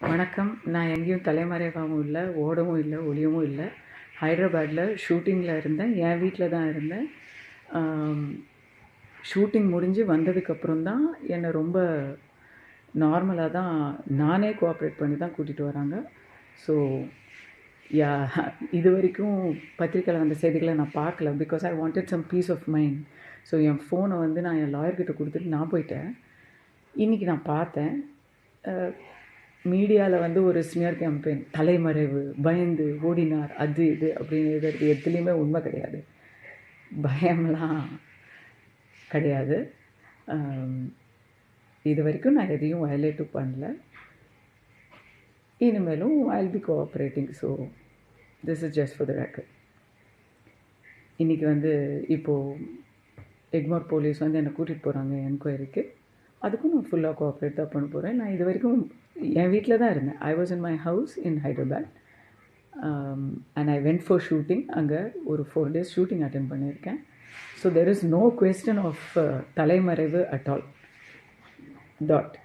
வணக்கம். நான் எங்கேயும் தலைமறைவாகவும் இல்லை, ஓடவும் இல்லை, ஒளியவும் இல்லை. ஹைதராபாத்தில் ஷூட்டிங்கில் இருந்தேன். என் வீட்டில் தான் இருந்தேன். ஷூட்டிங் முடிஞ்சு வந்ததுக்கப்புறம் தான் என்னை ரொம்ப நார்மலாக தான் நானே கோஆப்ரேட் பண்ணி தான் கூட்டிகிட்டு வராங்க. ஸோ யா இது வரைக்கும் பத்திரிக்கையில் வந்த செய்திகளை நான் பார்க்கல. Because I wanted some peace of mind. So என் ஃபோனை வந்து நான் என் லாயர்கிட்ட கொடுத்துட்டு நான் போயிட்டேன். இன்றைக்கி நான் பார்த்தேன், மீடியாவில் வந்து ஒரு ஸ்மியர் கேம்பெயின், தலைமறைவு, பயந்து ஓடினார், அது இது அப்படின்னு எழுதுறது எதுலேயுமே உண்மை கிடையாது. பயம்லாம் கிடையாது. இது வரைக்கும் நான் எதையும் வயலேட்டும் பண்ணல. இனிமேலும் I'll be cooperating. So this is just for the record. இன்றைக்கி வந்து இப்போது எக்மோர் போலீஸ் வந்து என்னை கூட்டிகிட்டு போகிறாங்க என்கொயரிக்கு. அதுக்கும் நான் ஃபுல்லாக கோஆப்ரேட் தான் பண்ண போகிறேன். நான் இது வரைக்கும் என் வீட்டில் தான் இருந்தேன். I was in my house in Hyderabad and I went for shooting. அங்கே ஒரு 4 days ஷூட்டிங் அட்டென்ட் பண்ணியிருக்கேன். So there is no question of தலைமறைவு அட் ஆல். டாட்